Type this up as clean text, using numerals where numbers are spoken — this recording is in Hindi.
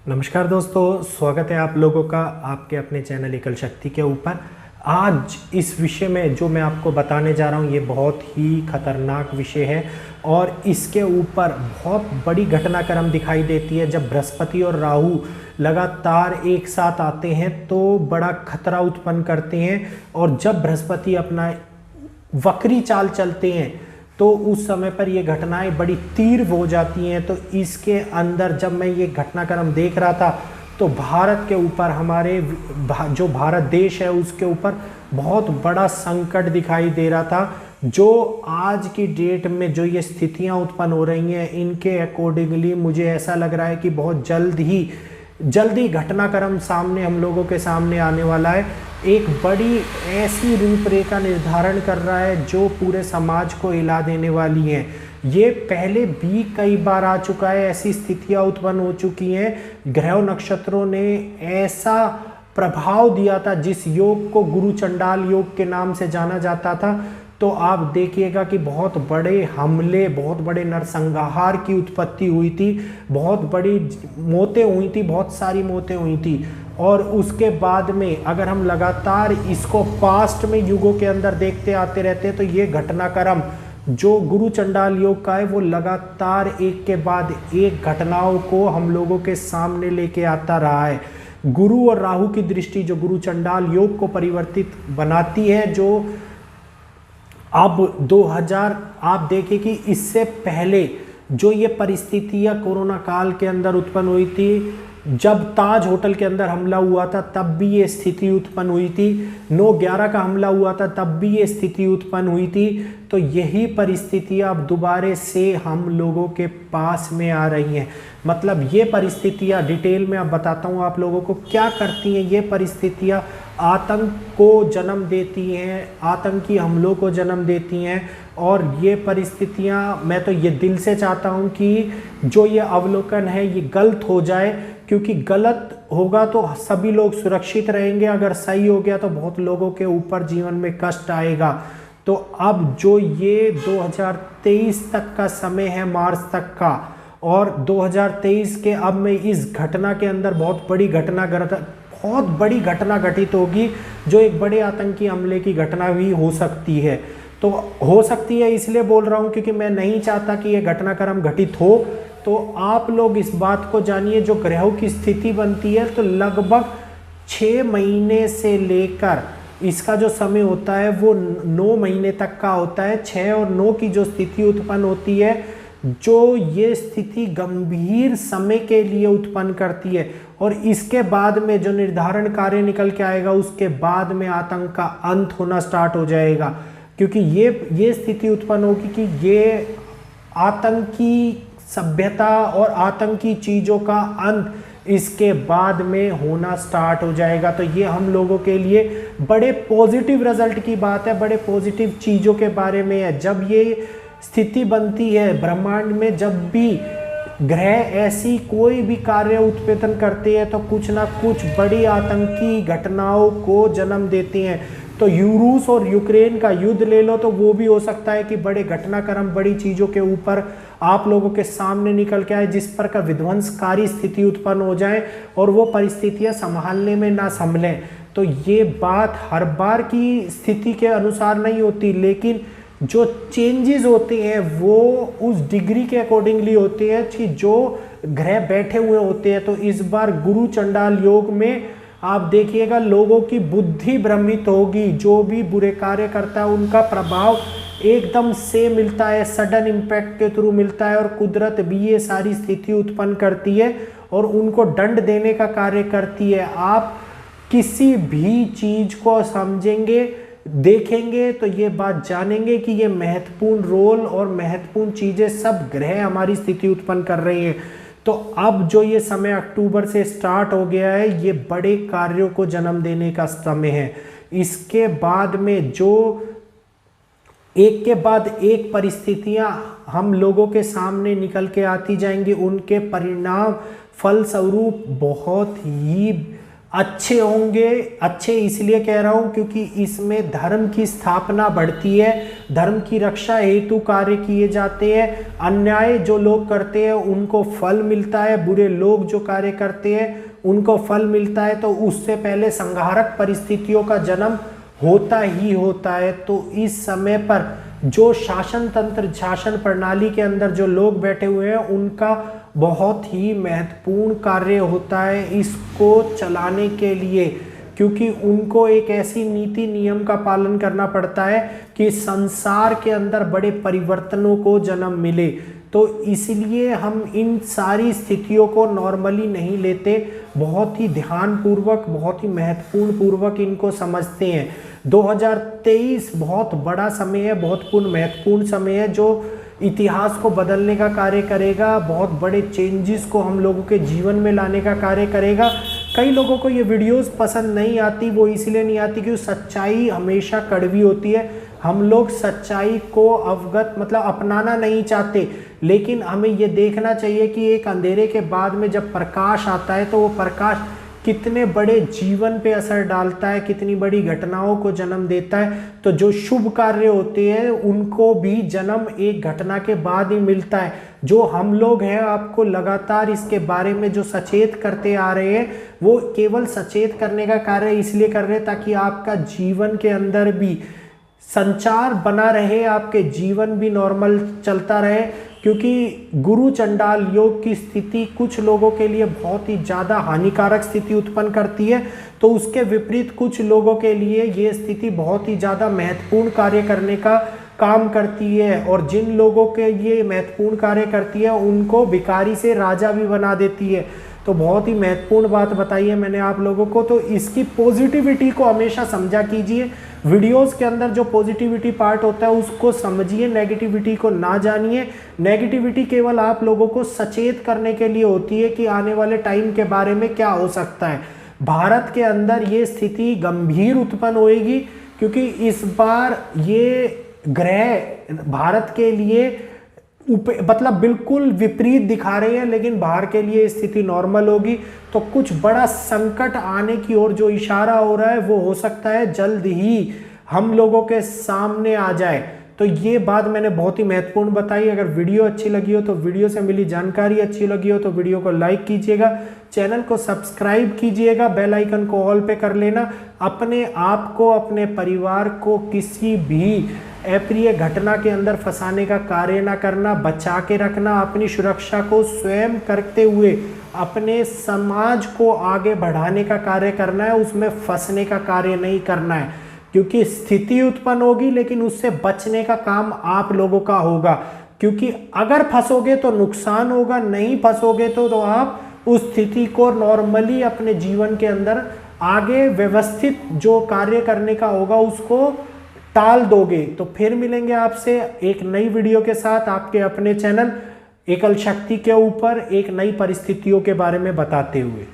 नमस्कार दोस्तों, स्वागत है आप लोगों का आपके अपने चैनल एकल शक्ति के ऊपर। आज इस विषय में जो मैं आपको बताने जा रहा हूँ ये बहुत ही खतरनाक विषय है और इसके ऊपर बहुत बड़ी घटनाक्रम दिखाई देती है। जब बृहस्पति और राहु लगातार एक साथ आते हैं तो बड़ा खतरा उत्पन्न करते हैं, और जब बृहस्पति अपना वक्री चाल चलते हैं तो उस समय पर ये घटनाएं बड़ी तीव्र हो जाती हैं। तो इसके अंदर जब मैं ये घटनाक्रम देख रहा था तो भारत के ऊपर, हमारे जो भारत देश है उसके ऊपर बहुत बड़ा संकट दिखाई दे रहा था। जो आज की डेट में जो ये स्थितियां उत्पन्न हो रही हैं इनके अकॉर्डिंगली मुझे ऐसा लग रहा है कि बहुत जल्द ही घटनाक्रम सामने हम लोगों के सामने आने वाला है। एक बड़ी ऐसी रूपरेखा निर्धारण कर रहा है जो पूरे समाज को हिला देने वाली है। ये पहले भी कई बार आ चुका है, ऐसी स्थितियां उत्पन्न हो चुकी हैं। ग्रह नक्षत्रों ने ऐसा प्रभाव दिया था जिस योग को गुरु चंडाल योग के नाम से जाना जाता था। तो आप देखिएगा कि बहुत बड़े हमले, बहुत बड़े नरसंहार की उत्पत्ति हुई थी, बहुत बड़ी मौतें हुई थी, बहुत सारी मौतें हुई थी। और उसके बाद में अगर हम लगातार इसको पास्ट में युगों के अंदर देखते आते रहते हैं तो ये घटनाक्रम जो गुरु चंडाल योग का है वो लगातार एक के बाद एक घटनाओं को हम लोगों के सामने लेके आता रहा है। गुरु और राहु की दृष्टि जो गुरु चंडाल योग को परिवर्तित बनाती है, जो अब 2000 आप देखें कि इससे पहले जो ये परिस्थितियां कोरोना काल के अंदर उत्पन्न हुई थी, जब ताज होटल के अंदर हमला हुआ था तब भी ये स्थिति उत्पन्न हुई थी, 9/11 का हमला हुआ था तब भी ये स्थिति उत्पन्न हुई थी। तो यही परिस्थितियां अब दोबारा से हम लोगों के पास में आ रही हैं। मतलब ये परिस्थितियां डिटेल में अब बताता हूँ आप लोगों को क्या करती हैं। ये परिस्थितियां आतंक को जन्म देती हैं, आतंकी हमलों को जन्म देती हैं। और ये परिस्थितियां, मैं तो ये दिल से चाहता हूं कि जो ये अवलोकन है ये गलत हो जाए, क्योंकि गलत होगा तो सभी लोग सुरक्षित रहेंगे, अगर सही हो गया तो बहुत लोगों के ऊपर जीवन में कष्ट आएगा। तो अब जो ये 2023 तक का समय है, मार्च तक का, और 2023 के अब में इस घटना के अंदर बहुत बड़ी घटना घटित होगी, जो एक बड़े आतंकी हमले की घटना भी हो सकती है। तो हो सकती है इसलिए बोल रहा हूं क्योंकि मैं नहीं चाहता कि यह घटनाक्रम घटित हो। तो आप लोग इस बात को जानिए, जो ग्रहों की स्थिति बनती है तो लगभग 6 महीने से लेकर इसका जो समय होता है वो 9 महीने तक का होता है। 6 और 9 की जो स्थिति उत्पन्न होती है, जो ये स्थिति गंभीर समय के लिए उत्पन्न करती है, और इसके बाद में जो निर्धारण कार्य निकल के आएगा उसके बाद में आतंक का अंत होना स्टार्ट हो जाएगा। क्योंकि ये स्थिति उत्पन्न होगी कि ये आतंकी सभ्यता और आतंकी चीज़ों का अंत इसके बाद में होना स्टार्ट हो जाएगा। तो ये हम लोगों के लिए बड़े पॉजिटिव रिजल्ट की बात है, बड़े पॉजिटिव चीज़ों के बारे में है। जब ये स्थिति बनती है ब्रह्मांड में, जब भी ग्रह ऐसी कोई भी कार्य उत्पादन करते हैं तो कुछ ना कुछ बड़ी आतंकी घटनाओं को जन्म देते हैं। तो रूस और यूक्रेन का युद्ध ले लो तो वो भी हो सकता है कि बड़े घटनाक्रम, बड़ी चीज़ों के ऊपर आप लोगों के सामने निकल के आए, जिस पर का विध्वंसकारी स्थिति उत्पन्न हो जाए और वो परिस्थितियां संभालने में ना संभलें। तो ये बात हर बार की स्थिति के अनुसार नहीं होती, लेकिन जो चेंजेस होते हैं वो उस डिग्री के अकॉर्डिंगली होते हैं कि जो ग्रह बैठे हुए होते हैं। तो इस बार गुरु चंडाल योग में आप देखिएगा लोगों की बुद्धि भ्रमित होगी। जो भी बुरे कार्य करता है उनका प्रभाव एकदम से मिलता है, सडन इम्पैक्ट के थ्रू मिलता है, और कुदरत भी ये सारी स्थिति उत्पन्न करती है और उनको दंड देने का कार्य करती है। आप किसी भी चीज को समझेंगे, देखेंगे तो ये बात जानेंगे कि ये महत्वपूर्ण रोल और महत्वपूर्ण चीजें सब ग्रह हमारी स्थिति उत्पन्न कर रही हैं। तो अब जो ये समय अक्टूबर से स्टार्ट हो गया है, ये बड़े कार्यों को जन्म देने का समय है। इसके बाद में जो एक के बाद एक परिस्थितियां हम लोगों के सामने निकल के आती जाएंगी, उनके परिणाम फलस्वरूप बहुत ही अच्छे होंगे। अच्छे इसलिए कह रहा हूं क्योंकि इसमें धर्म की स्थापना बढ़ती है, धर्म की रक्षा हेतु कार्य किए जाते हैं, अन्याय जो लोग करते हैं उनको फल मिलता है, बुरे लोग जो कार्य करते हैं उनको फल मिलता है। तो उससे पहले संहारक परिस्थितियों का जन्म होता ही होता है। तो इस समय पर जो शासन तंत्र, शासन प्रणाली के अंदर जो लोग बैठे हुए हैं उनका बहुत ही महत्वपूर्ण कार्य होता है इसको चलाने के लिए, क्योंकि उनको एक ऐसी नीति नियम का पालन करना पड़ता है कि संसार के अंदर बड़े परिवर्तनों को जन्म मिले। तो इसलिए हम इन सारी स्थितियों को नॉर्मली नहीं लेते, बहुत ही ध्यानपूर्वक, बहुत ही महत्वपूर्ण पूर्वक इनको समझते हैं। 2023 बहुत बड़ा समय है, बहुत महत्वपूर्ण समय है जो इतिहास को बदलने का कार्य करेगा, बहुत बड़े चेंजेस को हम लोगों के जीवन में लाने का कार्य करेगा। कई लोगों को ये वीडियोस पसंद नहीं आती, वो इसलिए नहीं आती क्योंकि सच्चाई हमेशा कड़वी होती है। हम लोग सच्चाई को अवगत मतलब अपनाना नहीं चाहते, लेकिन हमें ये देखना चाहिए कि एक अंधेरे के बाद में जब प्रकाश आता है तो वो प्रकाश कितने बड़े जीवन पे असर डालता है, कितनी बड़ी घटनाओं को जन्म देता है। तो जो शुभ कार्य होते हैं उनको भी जन्म एक घटना के बाद ही मिलता है। जो हम लोग हैं आपको लगातार इसके बारे में जो सचेत करते आ रहे हैं, वो केवल सचेत करने का कार्य इसलिए कर रहे हैं ताकि आपका जीवन के अंदर भी संचार बना रहे, आपके जीवन भी नॉर्मल चलता रहे। क्योंकि गुरु चंडाल योग की स्थिति कुछ लोगों के लिए बहुत ही ज़्यादा हानिकारक स्थिति उत्पन्न करती है, तो उसके विपरीत कुछ लोगों के लिए ये स्थिति बहुत ही ज़्यादा महत्वपूर्ण कार्य करने का काम करती है। और जिन लोगों के ये महत्वपूर्ण कार्य करती है उनको भिखारी से राजा भी बना देती है। तो बहुत ही महत्वपूर्ण बात बताई है मैंने आप लोगों को। तो इसकी पॉजिटिविटी को हमेशा समझा कीजिए, वीडियोस के अंदर जो पॉजिटिविटी पार्ट होता है उसको समझिए, नेगेटिविटी को ना जानिए। नेगेटिविटी केवल आप लोगों को सचेत करने के लिए होती है कि आने वाले टाइम के बारे में क्या हो सकता है। भारत के अंदर ये स्थिति गंभीर उत्पन्न होएगी क्योंकि इस बार ये ग्रह भारत के लिए मतलब बिल्कुल विपरीत दिखा रहे हैं, लेकिन बाहर के लिए स्थिति नॉर्मल होगी। तो कुछ बड़ा संकट आने की ओर जो इशारा हो रहा है वो हो सकता है जल्द ही हम लोगों के सामने आ जाए। तो ये बात मैंने बहुत ही महत्वपूर्ण बताई। अगर वीडियो अच्छी लगी हो तो वीडियो से मिली जानकारी अच्छी लगी हो तो वीडियो को लाइक कीजिएगा, चैनल को सब्सक्राइब कीजिएगा, बेल आइकन को ऑल पे कर लेना। अपने आप को, अपने परिवार को किसी भी अप्रिय घटना के अंदर फंसाने का कार्य ना करना, बचा के रखना। अपनी सुरक्षा को स्वयं करते हुए अपने समाज को आगे बढ़ाने का कार्य करना है, उसमें फंसने का कार्य नहीं करना है। क्योंकि स्थिति उत्पन्न होगी लेकिन उससे बचने का काम आप लोगों का होगा। क्योंकि अगर फंसोगे तो नुकसान होगा, नहीं फंसोगे तो आप उस स्थिति को नॉर्मली अपने जीवन के अंदर आगे व्यवस्थित जो कार्य करने का होगा उसको टाल दोगे। तो फिर मिलेंगे आपसे एक नई वीडियो के साथ आपके अपने चैनल एकल शक्ति के ऊपर, एक नई परिस्थितियों के बारे में बताते हुए।